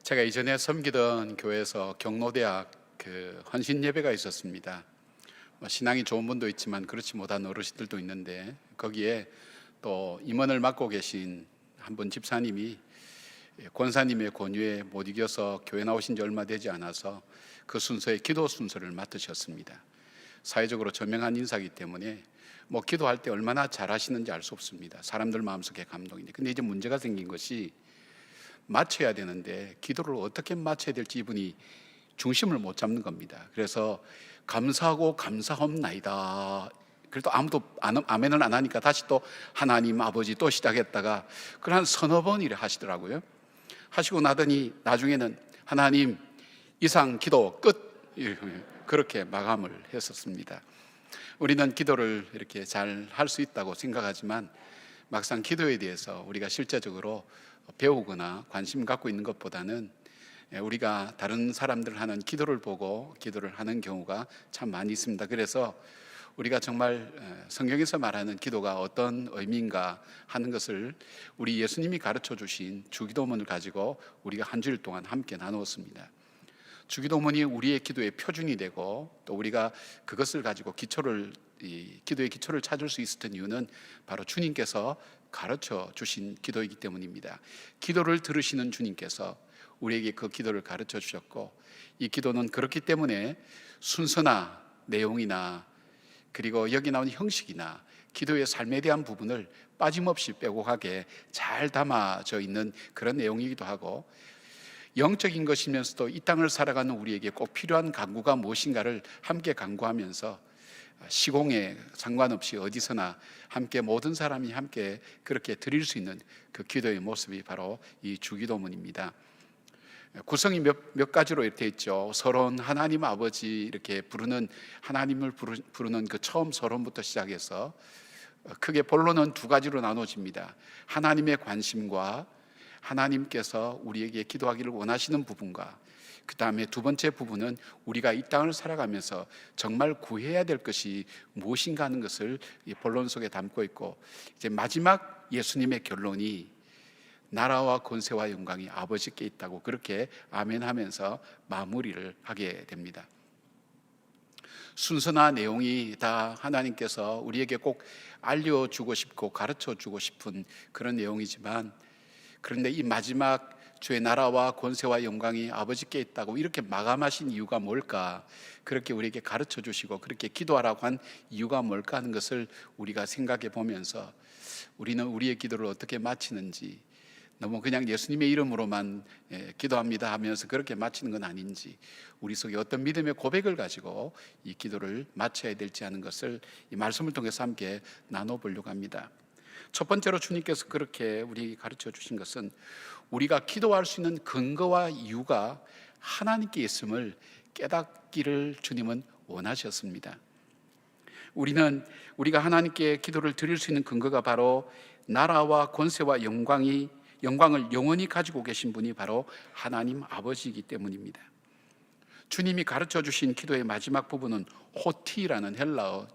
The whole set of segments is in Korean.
제가 이전에 섬기던 교회에서 경로대학 헌신 예배가 있었습니다. 신앙이 좋은 분도 있지만 그렇지 못한 어르신들도 있는데, 거기에 또 임원을 맡고 계신 한 분 집사님이 권사님의 권유에 못 이겨서 교회 나오신 지 얼마 되지 않아서 그 순서의 기도 순서를 맡으셨습니다. 사회적으로 저명한 인사이기 때문에 기도할 때 얼마나 잘하시는지 알 수 없습니다. 사람들 마음속에 감동인데, 근데 이제 문제가 생긴 것이 맞춰야 되는데 기도를 어떻게 맞춰야 될지 이분이 중심을 못 잡는 겁니다. 그래서 감사하고 감사합나이다. 그래도 아무도 아멘을 안 하니까 다시 또 하나님 아버지 또 시작했다가 그걸 한 서너 번 이래 하시더라고요. 하시고 나더니 나중에는 하나님 이상 기도 끝, 그렇게 마감을 했었습니다. 우리는 기도를 이렇게 잘 할 수 있다고 생각하지만 막상 기도에 대해서 우리가 실제적으로 배우거나 관심 갖고 있는 것보다는 우리가 다른 사람들 하는 기도를 보고 기도를 하는 경우가 참 많이 있습니다. 그래서 우리가 정말 성경에서 말하는 기도가 어떤 의미인가 하는 것을 우리 예수님이 가르쳐 주신 주기도문을 가지고 우리가 한 주일 동안 함께 나누었습니다. 주기도문이 우리의 기도의 표준이 되고, 또 우리가 그것을 가지고 기도의 기초를 찾을 수 있었던 이유는 바로 주님께서 가르쳐 주신 기도이기 때문입니다. 기도를 들으시는 주님께서 우리에게 그 기도를 가르쳐 주셨고, 이 기도는 그렇기 때문에 순서나 내용이나 그리고 여기 나온 형식이나 기도의 삶에 대한 부분을 빠짐없이 빼곡하게 잘 담아져 있는 그런 내용이기도 하고, 영적인 것이면서도 이 땅을 살아가는 우리에게 꼭 필요한 간구가 무엇인가를 함께 간구하면서 시공에 상관없이 어디서나 함께 모든 사람이 함께 그렇게 드릴 수 있는 그 기도의 모습이 바로 이 주기도문입니다. 구성이 몇 가지로 이렇게 있죠. 서론, 하나님 아버지 이렇게 부르는, 하나님을 부르는 그 처음 서론부터 시작해서 크게 본론은 두 가지로 나눠집니다. 하나님의 관심과 하나님께서 우리에게 기도하기를 원하시는 부분과, 그 다음에 두 번째 부분은 우리가 이 땅을 살아가면서 정말 구해야 될 것이 무엇인가 하는 것을 이 본론 속에 담고 있고, 이제 마지막 예수님의 결론이 나라와 권세와 영광이 아버지께 있다고 그렇게 아멘하면서 마무리를 하게 됩니다. 순서나 내용이 다 하나님께서 우리에게 꼭 알려주고 싶고 가르쳐주고 싶은 그런 내용이지만, 그런데 이 마지막 주의 나라와 권세와 영광이 아버지께 있다고 이렇게 마감하신 이유가 뭘까? 그렇게 우리에게 가르쳐 주시고 그렇게 기도하라고 한 이유가 뭘까 하는 것을 우리가 생각해 보면서, 우리는 우리의 기도를 어떻게 마치는지, 너무 그냥 예수님의 이름으로만 기도합니다 하면서 그렇게 마치는 건 아닌지, 우리 속에 어떤 믿음의 고백을 가지고 이 기도를 마쳐야 될지 하는 것을 이 말씀을 통해서 함께 나눠보려고 합니다. 첫 번째로 주님께서 그렇게 우리 가르쳐 주신 것은 우리가 기도할 수 있는 근거와 이유가 하나님께 있음을 깨닫기를 주님은 원하셨습니다. 우리가 하나님께 기도를 드릴 수 있는 근거가 바로 나라와 권세와 영광을 영원히 가지고 계신 분이 바로 하나님 아버지이기 때문입니다. 주님이 가르쳐 주신 기도의 마지막 부분은 호티라는 헬라어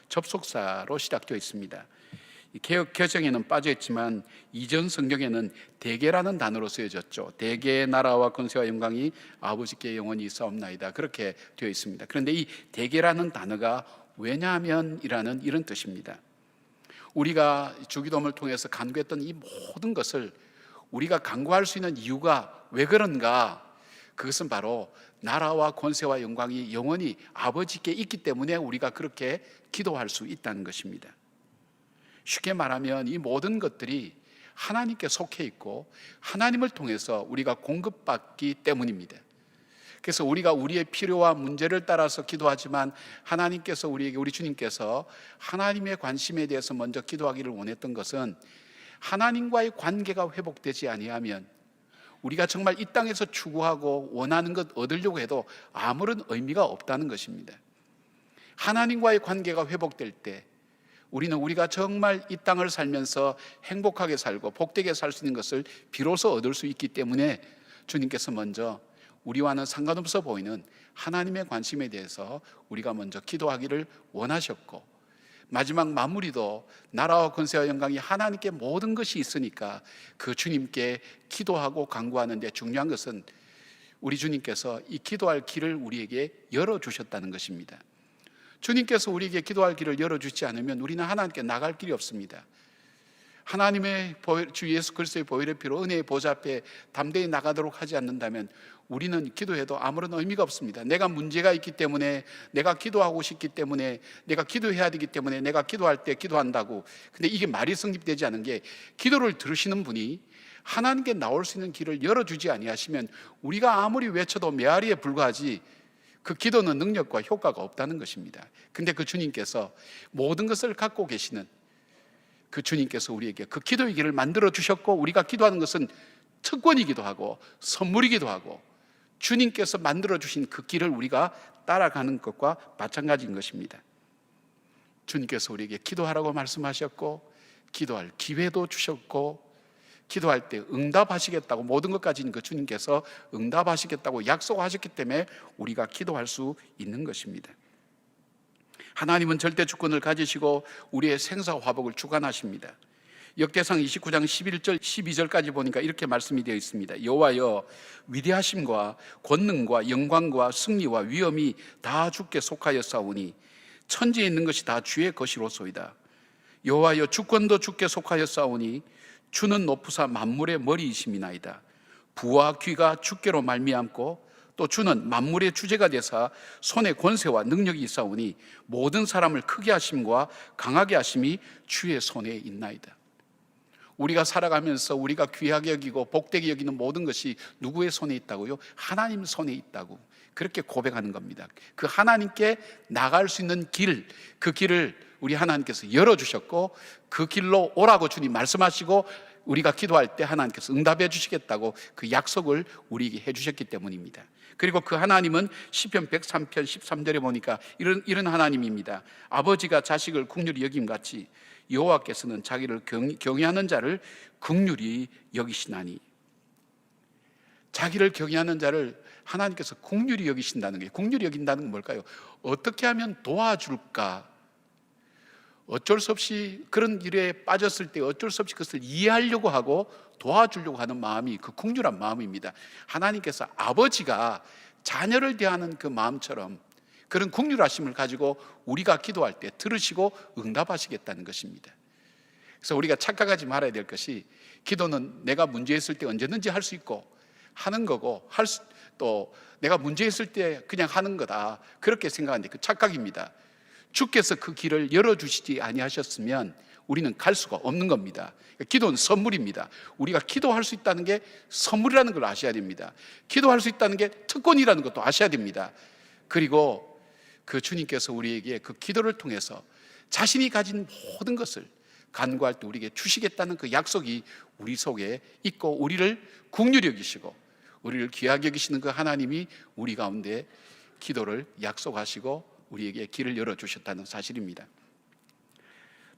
접속사로 시작되어 있습니다. 개역 개정에는 빠져 있지만 이전 성경에는 대개라는 단어로 쓰여졌죠. 대개의 나라와 권세와 영광이 아버지께 영원히 있사옵나이다, 그렇게 되어 있습니다. 그런데 이 대개라는 단어가 왜냐하면이라는 이런 뜻입니다. 우리가 주기도문을 통해서 간구했던 이 모든 것을 우리가 간구할 수 있는 이유가 왜 그런가? 그것은 바로 나라와 권세와 영광이 영원히 아버지께 있기 때문에 우리가 그렇게 기도할 수 있다는 것입니다. 쉽게 말하면 이 모든 것들이 하나님께 속해 있고 하나님을 통해서 우리가 공급받기 때문입니다. 그래서 우리가 우리의 필요와 문제를 따라서 기도하지만 하나님께서 우리 주님께서 하나님의 관심에 대해서 먼저 기도하기를 원했던 것은, 하나님과의 관계가 회복되지 아니하면 우리가 정말 이 땅에서 추구하고 원하는 것 얻으려고 해도 아무런 의미가 없다는 것입니다. 하나님과의 관계가 회복될 때 우리가 정말 이 땅을 살면서 행복하게 살고 복되게 살 수 있는 것을 비로소 얻을 수 있기 때문에 주님께서 먼저 우리와는 상관없어 보이는 하나님의 관심에 대해서 우리가 먼저 기도하기를 원하셨고, 마지막 마무리도 나라와 권세와 영광이 하나님께 모든 것이 있으니까 그 주님께 기도하고 간구하는데 중요한 것은 우리 주님께서 이 기도할 길을 우리에게 열어주셨다는 것입니다. 주님께서 우리에게 기도할 길을 열어주지 않으면 우리는 하나님께 나갈 길이 없습니다. 하나님의 주 예수 그리스도의 보혈의 피로 은혜의 보좌 앞에 담대히 나가도록 하지 않는다면 우리는 기도해도 아무런 의미가 없습니다. 내가 문제가 있기 때문에, 내가 기도하고 싶기 때문에, 내가 기도해야 되기 때문에 내가 기도할 때 기도한다고. 근데 이게 말이 성립되지 않은 게, 기도를 들으시는 분이 하나님께 나올 수 있는 길을 열어주지 아니하시면 우리가 아무리 외쳐도 메아리에 불과하지 그 기도는 능력과 효과가 없다는 것입니다. 근데 그 주님께서 모든 것을 갖고 계시는 그 주님께서 우리에게 그 기도의 길을 만들어 주셨고, 우리가 기도하는 것은 특권이기도 하고 선물이기도 하고 주님께서 만들어 주신 그 길을 우리가 따라가는 것과 마찬가지인 것입니다. 주님께서 우리에게 기도하라고 말씀하셨고, 기도할 기회도 주셨고, 기도할 때 응답하시겠다고, 모든 것 가진 그 주님께서 응답하시겠다고 약속하셨기 때문에 우리가 기도할 수 있는 것입니다. 하나님은 절대 주권을 가지시고 우리의 생사 화복을 주관하십니다. 역대상 29장 11절 12절까지 보니까 이렇게 말씀이 되어 있습니다. 여호와여, 위대하심과 권능과 영광과 승리와 위엄이 다 주께 속하였사오니 천지에 있는 것이 다 주의 것이로소이다. 여호와여, 주권도 주께 속하였사오니 주는 높으사 만물의 머리이심이나이다. 부와 귀가 주께로 말미암고 또 주는 만물의 주제가 되사 손에 권세와 능력이 있사오니 모든 사람을 크게 하심과 강하게 하심이 주의 손에 있나이다. 우리가 살아가면서 우리가 귀하게 여기고 복되게 여기는 모든 것이 누구의 손에 있다고요? 하나님 손에 있다고 그렇게 고백하는 겁니다. 그 하나님께 나갈 수 있는 길, 그 길을 우리 하나님께서 열어주셨고, 그 길로 오라고 주님 말씀하시고 우리가 기도할 때 하나님께서 응답해 주시겠다고 그 약속을 우리에게 해주셨기 때문입니다. 그리고 그 하나님은 시편 103편 13절에 보니까 이런 하나님입니다. 아버지가 자식을 긍휼히 여김같이 여호와께서는 자기를 경외하는 자를 긍휼히 여기시나니. 자기를 경외하는 자를 하나님께서 긍휼히 여기신다는 게, 긍휼히 여긴다는 건 뭘까요? 어떻게 하면 도와줄까? 어쩔 수 없이 그런 일에 빠졌을 때 어쩔 수 없이 그것을 이해하려고 하고 도와주려고 하는 마음이 그 긍휼한 마음입니다. 하나님께서 아버지가 자녀를 대하는 그 마음처럼 그런 긍휼하심을 가지고 우리가 기도할 때 들으시고 응답하시겠다는 것입니다. 그래서 우리가 착각하지 말아야 될 것이, 기도는 내가 문제 있을 때 언제든지 할 수 있고 하는 거고, 또 내가 문제 있을 때 그냥 하는 거다, 그렇게 생각하는데 그 착각입니다. 주께서 그 길을 열어주시지 아니하셨으면 우리는 갈 수가 없는 겁니다. 기도는 선물입니다. 우리가 기도할 수 있다는 게 선물이라는 걸 아셔야 됩니다. 기도할 수 있다는 게 특권이라는 것도 아셔야 됩니다. 그리고 그 주님께서 우리에게 그 기도를 통해서 자신이 가진 모든 것을 간구할 때 우리에게 주시겠다는 그 약속이 우리 속에 있고, 우리를 긍휼히 여기시고 우리를 귀하게 여기시는 그 하나님이 우리 가운데 기도를 약속하시고 우리에게 길을 열어주셨다는 사실입니다.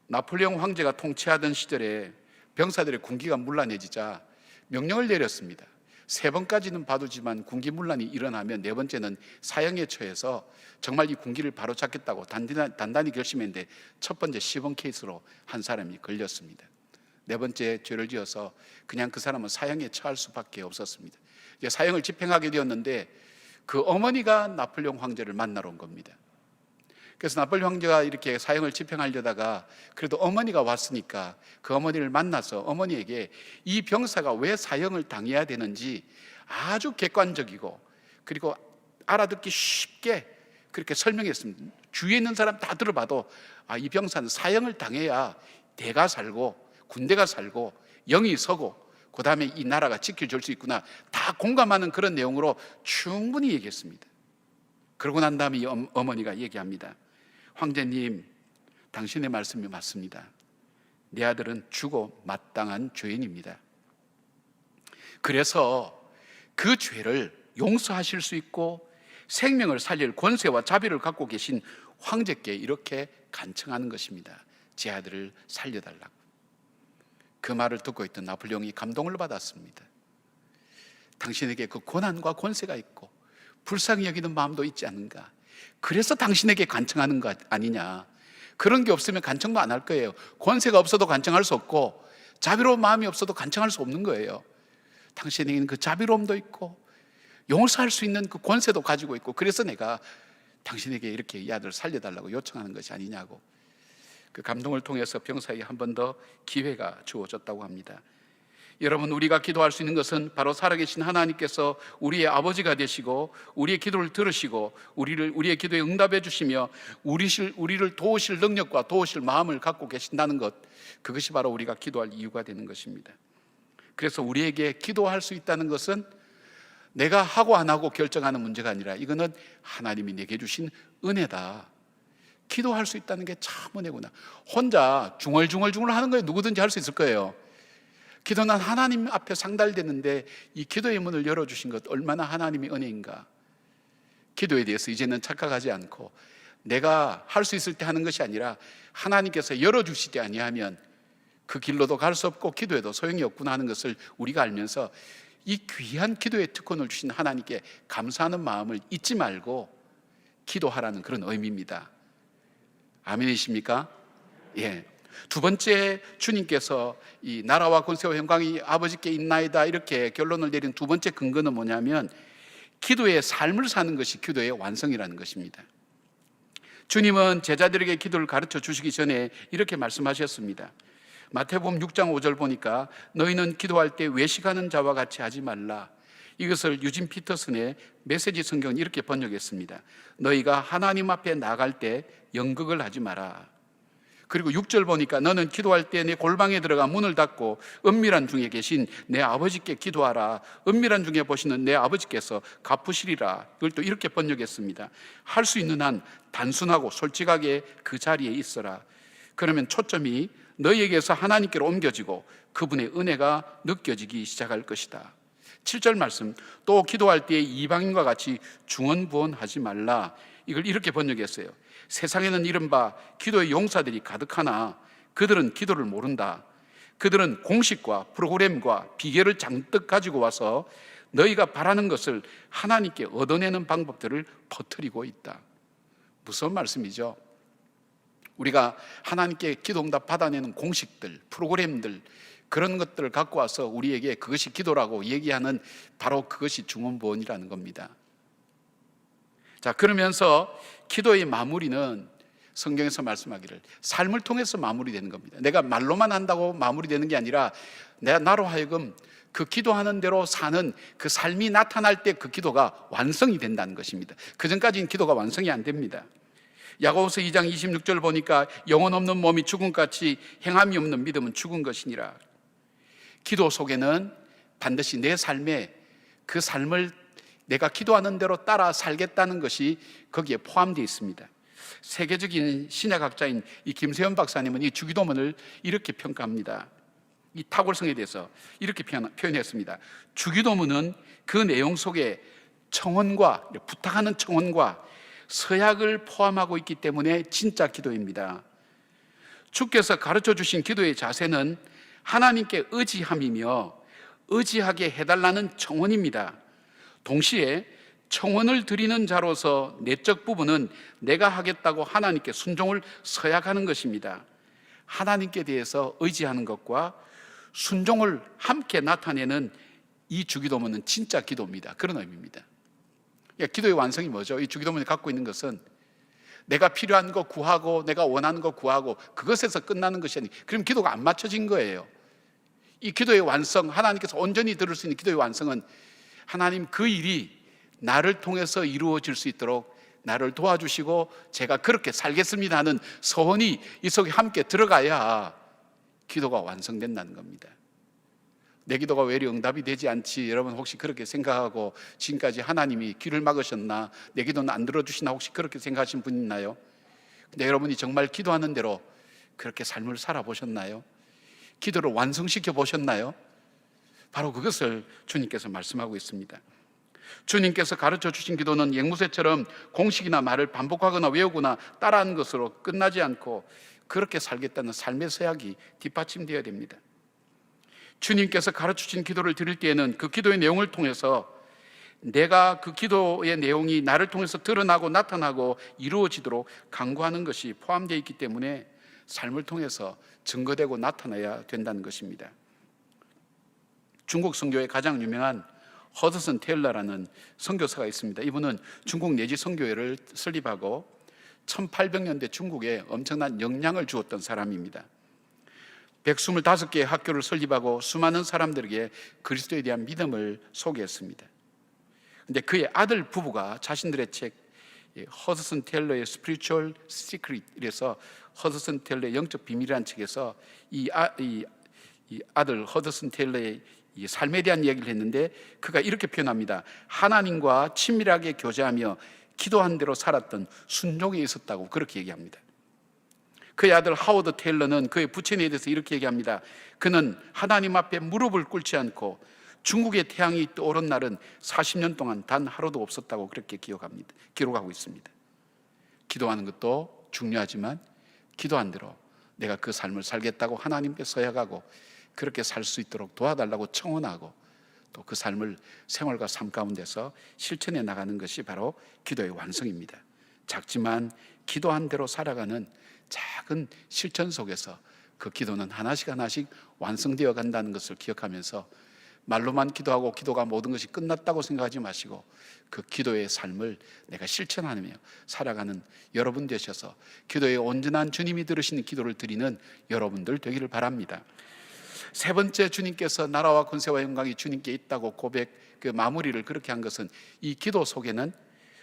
나폴레옹 황제가 통치하던 시절에 병사들의 군기가 문란해지자 명령을 내렸습니다. 3번까지는 봐두지만 군기문란이 일어나면 4번째는 사형에 처해서 정말 이 군기를 바로 잡겠다고 단단히 결심했는데, 첫 번째 시범 케이스로 한 사람이 걸렸습니다. 4번째 죄를 지어서 그냥 그 사람은 사형에 처할 수밖에 없었습니다. 이제 사형을 집행하게 되었는데 그 어머니가 나폴레옹 황제를 만나러 온 겁니다. 그래서 나폴레옹 황제가 이렇게 사형을 집행하려다가 그래도 어머니가 왔으니까 그 어머니를 만나서 어머니에게 이 병사가 왜 사형을 당해야 되는지 아주 객관적이고 그리고 알아듣기 쉽게 그렇게 설명했습니다. 주위에 있는 사람 다 들어봐도 이 병사는 사형을 당해야 대가 살고 군대가 살고 영이 서고 그 다음에 이 나라가 지켜줄 수 있구나, 다 공감하는 그런 내용으로 충분히 얘기했습니다. 그러고 난 다음에 이 어머니가 얘기합니다. 황제님, 당신의 말씀이 맞습니다. 내 아들은 죽어 마땅한 죄인입니다. 그래서 그 죄를 용서하실 수 있고 생명을 살릴 권세와 자비를 갖고 계신 황제께 이렇게 간청하는 것입니다. 제 아들을 살려달라고. 그 말을 듣고 있던 나폴레옹이 감동을 받았습니다. 당신에게 그 고난과 권세가 있고 불쌍히 여기는 마음도 있지 않는가, 그래서 당신에게 간청하는 것 아니냐, 그런 게 없으면 간청도 안 할 거예요. 권세가 없어도 간청할 수 없고 자비로운 마음이 없어도 간청할 수 없는 거예요. 당신에게는 그 자비로움도 있고 용서할 수 있는 그 권세도 가지고 있고, 그래서 내가 당신에게 이렇게 이 아들을 살려달라고 요청하는 것이 아니냐고. 그 감동을 통해서 병사에게 한 번 더 기회가 주어졌다고 합니다. 여러분, 우리가 기도할 수 있는 것은 바로 살아계신 하나님께서 우리의 아버지가 되시고 우리의 기도를 들으시고 우리의 기도에 응답해 주시며 우리를 도우실 능력과 도우실 마음을 갖고 계신다는 것, 그것이 바로 우리가 기도할 이유가 되는 것입니다. 그래서 우리에게 기도할 수 있다는 것은 내가 하고 안 하고 결정하는 문제가 아니라 이거는 하나님이 내게 주신 은혜다. 기도할 수 있다는 게 참 은혜구나. 혼자 중얼중얼 하는 거에 누구든지 할 수 있을 거예요. 기도는 하나님 앞에 상달되는데 이 기도의 문을 열어주신 것 얼마나 하나님의 은혜인가. 기도에 대해서 이제는 착각하지 않고 내가 할 수 있을 때 하는 것이 아니라 하나님께서 열어주시지 아니하면 그 길로도 갈 수 없고 기도에도 소용이 없구나 하는 것을 우리가 알면서 이 귀한 기도의 특권을 주신 하나님께 감사하는 마음을 잊지 말고 기도하라는 그런 의미입니다. 아멘이십니까? 예. 두 번째, 주님께서 이 나라와 권세와 영광이 아버지께 있나이다 이렇게 결론을 내린 두 번째 근거는 뭐냐면 기도의 삶을 사는 것이 기도의 완성이라는 것입니다. 주님은 제자들에게 기도를 가르쳐 주시기 전에 이렇게 말씀하셨습니다. 마태복음 6장 5절 보니까 너희는 기도할 때 외식하는 자와 같이 하지 말라. 이것을 유진 피터슨의 메시지 성경은 이렇게 번역했습니다. 너희가 하나님 앞에 나갈 때 연극을 하지 마라. 그리고 6절 보니까 너는 기도할 때 내 골방에 들어가 문을 닫고 은밀한 중에 계신 내 아버지께 기도하라. 은밀한 중에 보시는 내 아버지께서 갚으시리라. 이걸 또 이렇게 번역했습니다. 할 수 있는 한 단순하고 솔직하게 그 자리에 있어라. 그러면 초점이 너희에게서 하나님께로 옮겨지고 그분의 은혜가 느껴지기 시작할 것이다. 7절 말씀, 또 기도할 때 이방인과 같이 중언부언하지 말라. 이걸 이렇게 번역했어요. 세상에는 이른바 기도의 용사들이 가득하나 그들은 기도를 모른다. 그들은 공식과 프로그램과 비결을 잔뜩 가지고 와서 너희가 바라는 것을 하나님께 얻어내는 방법들을 퍼뜨리고 있다. 무서운 말씀이죠. 우리가 하나님께 기도응답 받아내는 공식들, 프로그램들, 그런 것들을 갖고 와서 우리에게 그것이 기도라고 얘기하는 바로 그것이 중언부언이라는 겁니다. 자, 그러면서 기도의 마무리는 성경에서 말씀하기를 삶을 통해서 마무리되는 겁니다. 내가 말로만 한다고 마무리되는 게 아니라 나로 하여금 그 기도하는 대로 사는 그 삶이 나타날 때 그 기도가 완성이 된다는 것입니다. 그 전까지는 기도가 완성이 안 됩니다. 야고보서 2장 26절 보니까 영혼 없는 몸이 죽음같이 행함이 없는 믿음은 죽은 것이니라. 기도 속에는 반드시 내 삶에 그 삶을 내가 기도하는 대로 따라 살겠다는 것이 거기에 포함되어 있습니다. 세계적인 신약학자인 이 김세현 박사님은 이 주기도문을 이렇게 평가합니다. 이 탁월성에 대해서 이렇게 표현했습니다. 주기도문은 그 내용 속에 청원과 부탁하는 청원과 서약을 포함하고 있기 때문에 진짜 기도입니다. 주께서 가르쳐 주신 기도의 자세는 하나님께 의지함이며 의지하게 해달라는 청원입니다. 동시에 청원을 드리는 자로서 내적 부분은 내가 하겠다고 하나님께 순종을 서약하는 것입니다. 하나님께 대해서 의지하는 것과 순종을 함께 나타내는 이 주기도문은 진짜 기도입니다. 그런 의미입니다. 기도의 완성이 뭐죠? 이 주기도문이 갖고 있는 것은 내가 필요한 거 구하고 내가 원하는 거 구하고 그것에서 끝나는 것이 아니에요. 그럼 기도가 안 맞춰진 거예요. 이 기도의 완성, 하나님께서 온전히 들을 수 있는 기도의 완성은 하나님 그 일이 나를 통해서 이루어질 수 있도록 나를 도와주시고 제가 그렇게 살겠습니다 하는 소원이 이 속에 함께 들어가야 기도가 완성된다는 겁니다. 내 기도가 왜 이리 응답이 되지 않지? 여러분 혹시 그렇게 생각하고 지금까지 하나님이 귀를 막으셨나? 내 기도는 안 들어주시나? 혹시 그렇게 생각하신 분 있나요? 근데 여러분이 정말 기도하는 대로 그렇게 삶을 살아보셨나요? 기도를 완성시켜 보셨나요? 바로 그것을 주님께서 말씀하고 있습니다. 주님께서 가르쳐 주신 기도는 앵무새처럼 공식이나 말을 반복하거나 외우거나 따라하는 것으로 끝나지 않고 그렇게 살겠다는 삶의 서약이 뒷받침되어야 됩니다. 주님께서 가르쳐 주신 기도를 드릴 때에는 그 기도의 내용을 통해서 내가 그 기도의 내용이 나를 통해서 드러나고 나타나고 이루어지도록 강구하는 것이 포함되어 있기 때문에 삶을 통해서 증거되고 나타나야 된다는 것입니다. 중국 선교의 가장 유명한 허드슨 테일러라는 선교사가 있습니다. 이분은 중국 내지 선교회를 설립하고 1800년대 중국에 엄청난 영향을 주었던 사람입니다. 125개의 학교를 설립하고 수많은 사람들에게 그리스도에 대한 믿음을 소개했습니다. 그런데 그의 아들 부부가 자신들의 책 허드슨 테일러의 Spiritual Secret에서 허드슨 테일러의 영적 비밀이라는 책에서 이 아들 허드슨 테일러의 이 삶에 대한 이야기를 했는데 그가 이렇게 표현합니다. 하나님과 친밀하게 교제하며 기도한 대로 살았던 순종에 있었다고 그렇게 얘기합니다. 그의 아들 하워드 테일러는 그의 부친에 대해서 이렇게 얘기합니다. 그는 하나님 앞에 무릎을 꿇지 않고 중국의 태양이 떠오른 날은 40년 동안 단 하루도 없었다고 그렇게 기록하고 있습니다. 기도하는 것도 중요하지만 기도한 대로 내가 그 삶을 살겠다고 하나님께 서약하고 그렇게 살 수 있도록 도와달라고 청원하고 또 그 삶을 생활과 삶 가운데서 실천해 나가는 것이 바로 기도의 완성입니다. 작지만 기도한 대로 살아가는 작은 실천 속에서 그 기도는 하나씩 하나씩 완성되어 간다는 것을 기억하면서 말로만 기도하고 기도가 모든 것이 끝났다고 생각하지 마시고 그 기도의 삶을 내가 실천하며 살아가는 여러분 되셔서 기도에 온전한 주님이 들으시는 기도를 드리는 여러분들 되기를 바랍니다. 세 번째, 주님께서 나라와 권세와 영광이 주님께 있다고 그 마무리를 그렇게 한 것은 이 기도 속에는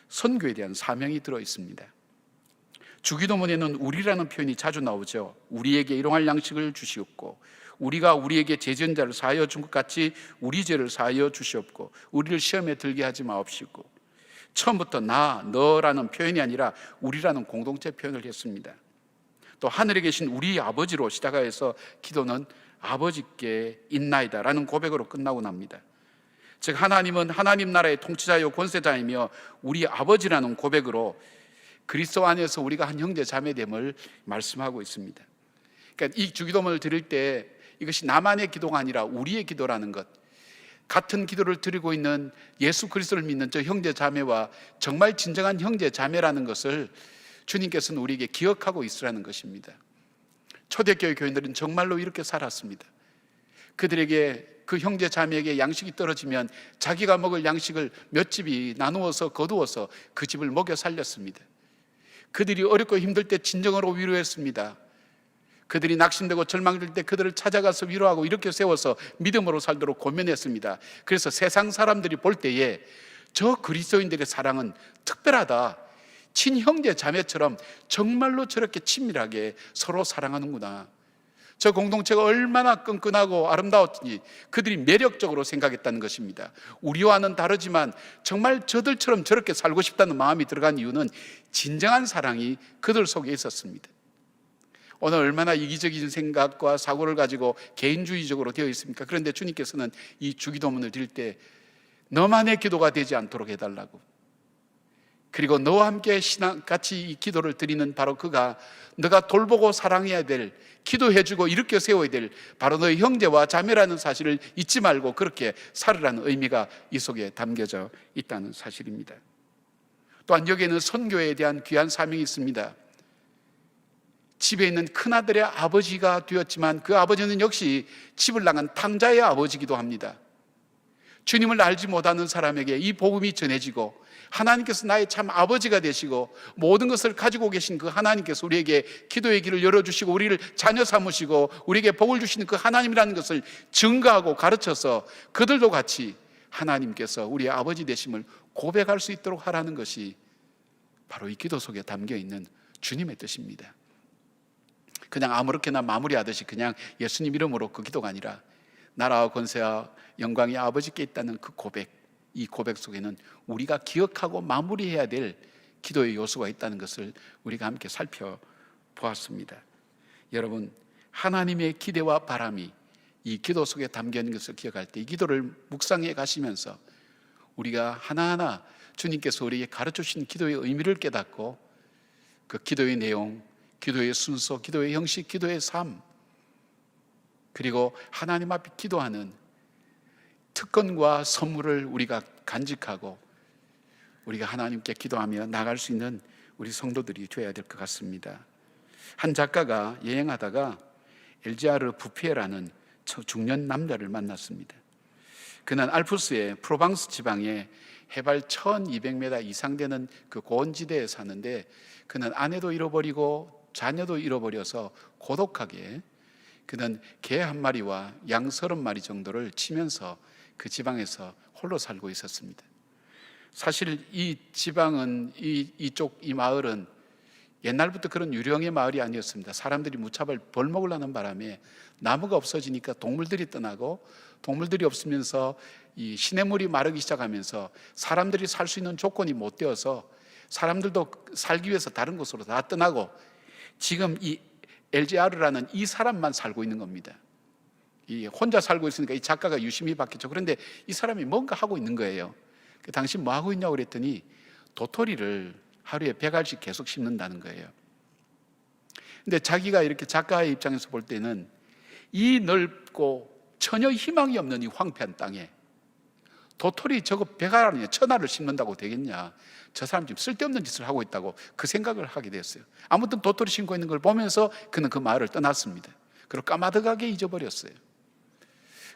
선교에 대한 사명이 들어 있습니다. 주기도문에는 우리라는 표현이 자주 나오죠. 우리에게 일용할 양식을 주시옵고 우리가 우리에게 죄전자를 사하여 준 것 같이 우리 죄를 사하여 주시옵고 우리를 시험에 들게 하지 마옵시고, 처음부터 나, 너라는 표현이 아니라 우리라는 공동체 표현을 했습니다. 또 하늘에 계신 우리 아버지로 시작하여서 기도는 아버지께 있나이다 라는 고백으로 끝나고 납니다. 즉 하나님은 하나님 나라의 통치자요 권세자이며 우리 아버지라는 고백으로 그리스도 안에서 우리가 한 형제 자매됨을 말씀하고 있습니다. 그러니까 이 주기도문을 드릴 때 이것이 나만의 기도가 아니라 우리의 기도라는 것, 같은 기도를 드리고 있는 예수 그리스도를 믿는 저 형제 자매와 정말 진정한 형제 자매라는 것을 주님께서는 우리에게 기억하고 있으라는 것입니다. 초대교회 교인들은 정말로 이렇게 살았습니다. 그들에게 그 형제 자매에게 양식이 떨어지면 자기가 먹을 양식을 몇 집이 나누어서 거두어서 그 집을 먹여 살렸습니다. 그들이 어렵고 힘들 때 진정으로 위로했습니다. 그들이 낙심되고 절망될 때 그들을 찾아가서 위로하고 이렇게 세워서 믿음으로 살도록 권면했습니다. 그래서 세상 사람들이 볼 때에 저 그리스도인들의 사랑은 특별하다, 친형제 자매처럼 정말로 저렇게 친밀하게 서로 사랑하는구나, 저 공동체가 얼마나 끈끈하고 아름다웠지 그들이 매력적으로 생각했다는 것입니다. 우리와는 다르지만 정말 저들처럼 저렇게 살고 싶다는 마음이 들어간 이유는 진정한 사랑이 그들 속에 있었습니다. 오늘 얼마나 이기적인 생각과 사고를 가지고 개인주의적으로 되어 있습니까? 그런데 주님께서는 이 주기도문을 드릴 때 너만의 기도가 되지 않도록 해달라고, 그리고 너와 함께 같이 이 기도를 드리는 바로 그가 너가 돌보고 사랑해야 될, 기도해주고 일으켜 세워야 될 바로 너의 형제와 자매라는 사실을 잊지 말고 그렇게 살으라는 의미가 이 속에 담겨져 있다는 사실입니다. 또한 여기에는 선교에 대한 귀한 사명이 있습니다. 집에 있는 큰아들의 아버지가 되었지만 그 아버지는 역시 집을 나간 탕자의 아버지이기도 합니다. 주님을 알지 못하는 사람에게 이 복음이 전해지고 하나님께서 나의 참 아버지가 되시고 모든 것을 가지고 계신 그 하나님께서 우리에게 기도의 길을 열어주시고 우리를 자녀 삼으시고 우리에게 복을 주시는 그 하나님이라는 것을 증거하고 가르쳐서 그들도 같이 하나님께서 우리의 아버지 되심을 고백할 수 있도록 하라는 것이 바로 이 기도 속에 담겨있는 주님의 뜻입니다. 그냥 아무렇게나 마무리하듯이 그냥 예수님 이름으로 그 기도가 아니라 나라와 권세와 영광이 아버지께 있다는 그 고백, 이 고백 속에는 우리가 기억하고 마무리해야 될 기도의 요소가 있다는 것을 우리가 함께 살펴보았습니다. 여러분, 하나님의 기대와 바람이 이 기도 속에 담겨 있는 것을 기억할 때 이 기도를 묵상해 가시면서 우리가 하나하나 주님께서 우리에게 가르쳐 주신 기도의 의미를 깨닫고 그 기도의 내용, 기도의 순서, 기도의 형식, 기도의 삶, 그리고 하나님 앞에 기도하는 특권과 선물을 우리가 간직하고 우리가 하나님께 기도하며 나갈 수 있는 우리 성도들이 되어야 될 것 같습니다. 한 작가가 여행하다가 엘지아르 부피에라는 중년 남자를 만났습니다. 그는 알프스의 프로방스 지방에 해발 1200m 이상 되는 그 고원지대에 사는데, 그는 아내도 잃어버리고 자녀도 잃어버려서 고독하게 그는 개 한 마리와 양 30마리 정도를 치면서 그 지방에서 홀로 살고 있었습니다. 사실 이 지방은 이 마을은 옛날부터 그런 유령의 마을이 아니었습니다. 사람들이 무차별 벌목을 하는 바람에 나무가 없어지니까 동물들이 떠나고, 동물들이 없으면서 이 시냇물이 마르기 시작하면서 사람들이 살 수 있는 조건이 못 되어서 사람들도 살기 위해서 다른 곳으로 다 떠나고, 지금 이 엘지아르라는 이 사람만 살고 있는 겁니다. 이 혼자 살고 있으니까 이 작가가 유심히 봤겠죠. 그런데 이 사람이 뭔가 하고 있는 거예요. 당신 뭐 하고 있냐고 그랬더니 도토리를 하루에 100알씩 계속 심는다는 거예요. 근데 자기가 이렇게 작가의 입장에서 볼 때는 이 넓고 전혀 희망이 없는 이 황폐한 땅에 도토리 저거 100알 아니냐 1000알을 심는다고 되겠냐, 저 사람 지금 쓸데없는 짓을 하고 있다고 그 생각을 하게 됐어요. 아무튼 도토리 심고 있는 걸 보면서 그는 그 마을을 떠났습니다. 그리고 까마득하게 잊어버렸어요.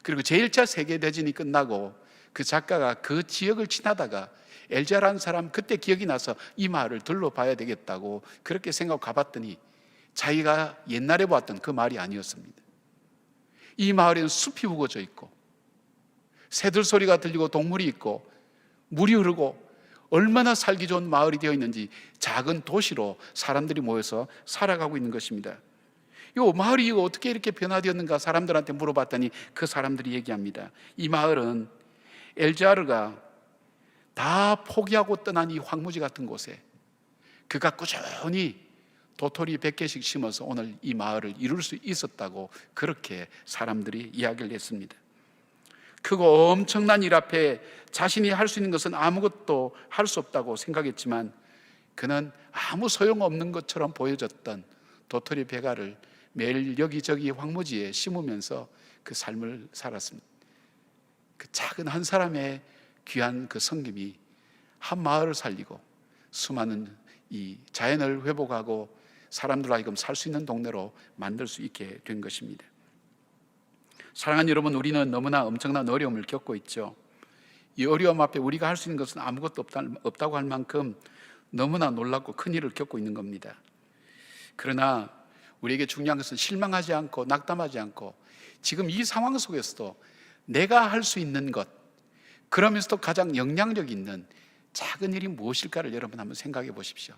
그리고 제1차 세계대전이 끝나고 그 작가가 그 지역을 지나다가 엘지아라는 사람 그때 기억이 나서 이 마을을 둘러봐야 되겠다고 그렇게 생각하고 가봤더니 자기가 옛날에 보았던 그 마을이 아니었습니다. 이 마을에는 숲이 우거져 있고 새들 소리가 들리고 동물이 있고 물이 흐르고 얼마나 살기 좋은 마을이 되어 있는지 작은 도시로 사람들이 모여서 살아가고 있는 것입니다. 이 마을이 이거 어떻게 이렇게 변화되었는가 사람들한테 물어봤더니 그 사람들이 얘기합니다. 이 마을은 엘지아르가 다 포기하고 떠난 이 황무지 같은 곳에 그가 꾸준히 도토리 100개씩 심어서 오늘 이 마을을 이룰 수 있었다고 그렇게 사람들이 이야기를 했습니다. 크고 엄청난 일 앞에 자신이 할 수 있는 것은 아무것도 할 수 없다고 생각했지만 그는 아무 소용없는 것처럼 보여졌던 도토리 100알을 매일 여기저기 황무지에 심으면서 그 삶을 살았습니다. 그 작은 한 사람의 귀한 그 섬김이 한 마을을 살리고 수많은 이 자연을 회복하고 사람들 하여금 살 수 있는 동네로 만들 수 있게 된 것입니다. 사랑하는 여러분, 우리는 너무나 엄청난 어려움을 겪고 있죠. 이 어려움 앞에 우리가 할 수 있는 것은 아무것도 없다고 할 만큼 너무나 놀랍고 큰 일을 겪고 있는 겁니다. 그러나 우리에게 중요한 것은 실망하지 않고 낙담하지 않고 지금 이 상황 속에서도 내가 할 수 있는 것, 그러면서도 가장 영향력 있는 작은 일이 무엇일까를 여러분 한번 생각해 보십시오.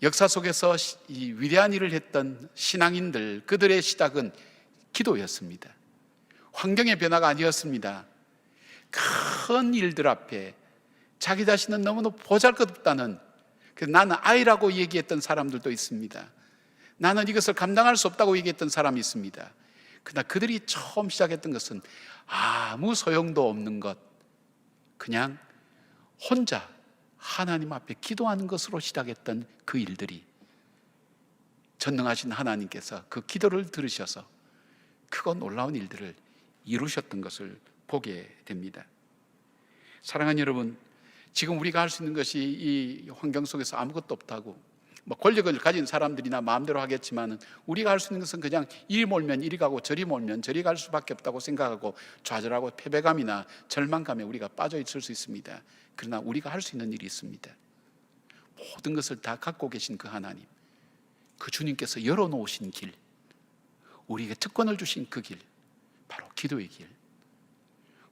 역사 속에서 이 위대한 일을 했던 신앙인들, 그들의 시작은 기도였습니다. 환경의 변화가 아니었습니다. 큰 일들 앞에 자기 자신은 너무나 보잘것없다는, 나는 아이라고 얘기했던 사람들도 있습니다. 나는 이것을 감당할 수 없다고 얘기했던 사람이 있습니다. 그러나 그들이 처음 시작했던 것은 아무 소용도 없는 것, 그냥 혼자 하나님 앞에 기도하는 것으로 시작했던 그 일들이 전능하신 하나님께서 그 기도를 들으셔서 크고 놀라운 일들을 이루셨던 것을 보게 됩니다. 사랑하는 여러분, 지금 우리가 할 수 있는 것이 이 환경 속에서 아무것도 없다고, 권력을 가진 사람들이나 마음대로 하겠지만 우리가 할 수 있는 것은 그냥 이리 몰면 이리 가고 저리 몰면 저리 갈 수밖에 없다고 생각하고 좌절하고 패배감이나 절망감에 우리가 빠져 있을 수 있습니다. 그러나 우리가 할 수 있는 일이 있습니다. 모든 것을 다 갖고 계신 그 하나님, 그 주님께서 열어놓으신 길, 우리에게 특권을 주신 그 길, 바로 기도의 길.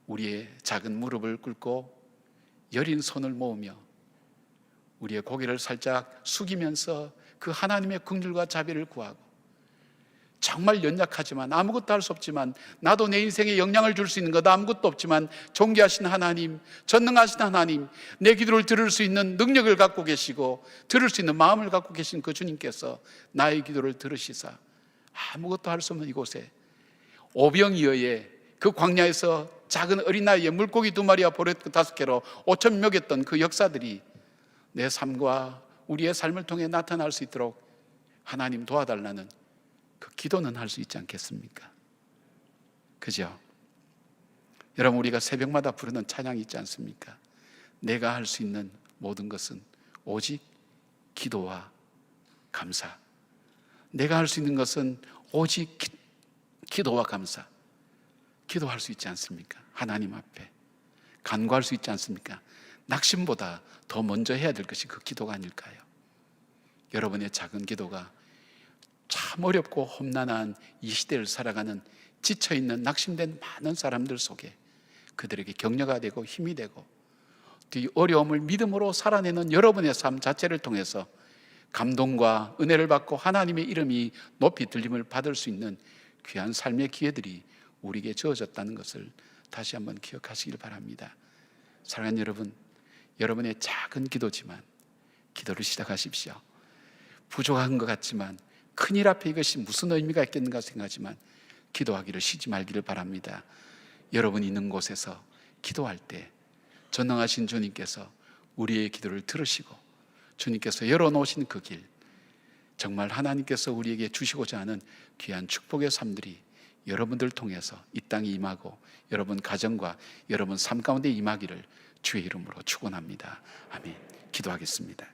우리의 작은 무릎을 꿇고 여린 손을 모으며 우리의 고개를 살짝 숙이면서 그 하나님의 긍휼과 자비를 구하고, 정말 연약하지만 아무것도 할 수 없지만 나도 내 인생에 영향을 줄 수 있는 것 아무것도 없지만 존귀하신 하나님, 전능하신 하나님, 내 기도를 들을 수 있는 능력을 갖고 계시고 들을 수 있는 마음을 갖고 계신 그 주님께서 나의 기도를 들으시사 아무것도 할 수 없는 이곳에 오병이어의 그 광야에서 작은 어린아이의 물고기 2마리와 보릿 5개로 5천 먹였던 그 역사들이 내 삶과 우리의 삶을 통해 나타날 수 있도록 하나님 도와달라는 그 기도는 할 수 있지 않겠습니까? 그죠? 여러분, 우리가 새벽마다 부르는 찬양이 있지 않습니까? 내가 할 수 있는 모든 것은 오직 기도와 감사. 내가 할 수 있는 것은 오직 기도와 감사. 기도할 수 있지 않습니까? 하나님 앞에 간구할 수 있지 않습니까? 낙심보다 더 먼저 해야 될 것이 그 기도가 아닐까요? 여러분의 작은 기도가 참 어렵고 험난한 이 시대를 살아가는 지쳐있는 낙심된 많은 사람들 속에 그들에게 격려가 되고 힘이 되고, 이 어려움을 믿음으로 살아내는 여러분의 삶 자체를 통해서 감동과 은혜를 받고 하나님의 이름이 높이 들림을 받을 수 있는 귀한 삶의 기회들이 우리에게 주어졌다는 것을 다시 한번 기억하시길 바랍니다. 사랑하는 여러분, 여러분의 작은 기도지만 기도를 시작하십시오. 부족한 것 같지만 큰일 앞에 이것이 무슨 의미가 있겠는가 생각하지만 기도하기를 쉬지 말기를 바랍니다. 여러분이 있는 곳에서 기도할 때 전능하신 주님께서 우리의 기도를 들으시고 주님께서 열어놓으신 그 길, 정말 하나님께서 우리에게 주시고자 하는 귀한 축복의 삶들이 여러분들 통해서 이 땅에 임하고 여러분 가정과 여러분 삶 가운데 임하기를 주의 이름으로 축원합니다. 아멘. 기도하겠습니다.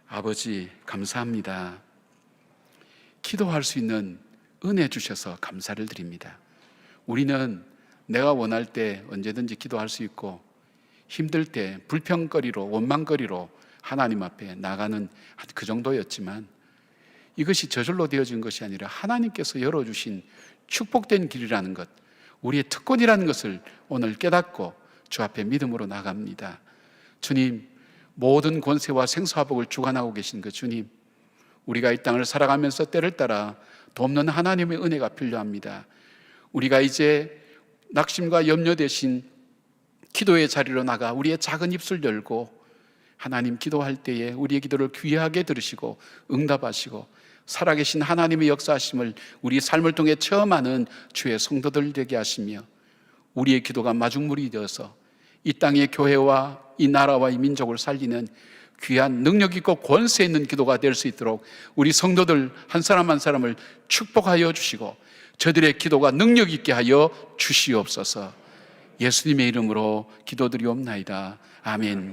아버지, 감사합니다. 기도할 수 있는 은혜 주셔서 감사를 드립니다. 우리는 내가 원할 때 언제든지 기도할 수 있고, 힘들 때 불평거리로 원망거리로 하나님 앞에 나가는 그 정도였지만, 이것이 저절로 되어진 것이 아니라 하나님께서 열어주신 축복된 길이라는 것, 우리의 특권이라는 것을 오늘 깨닫고 주 앞에 믿음으로 나갑니다. 주님, 모든 권세와 생사화복을 주관하고 계신 그 주님, 우리가 이 땅을 살아가면서 때를 따라 돕는 하나님의 은혜가 필요합니다. 우리가 이제 낙심과 염려 대신 기도의 자리로 나가 우리의 작은 입술 열고 하나님 기도할 때에 우리의 기도를 귀하게 들으시고 응답하시고 살아계신 하나님의 역사하심을 우리 삶을 통해 체험하는 주의 성도들 되게 하시며, 우리의 기도가 마중물이 되어서 이 땅의 교회와 이 나라와 이 민족을 살리는 귀한 능력 있고 권세 있는 기도가 될 수 있도록 우리 성도들 한 사람 한 사람을 축복하여 주시고 저들의 기도가 능력 있게 하여 주시옵소서. 예수님의 이름으로 기도드리옵나이다. 아멘.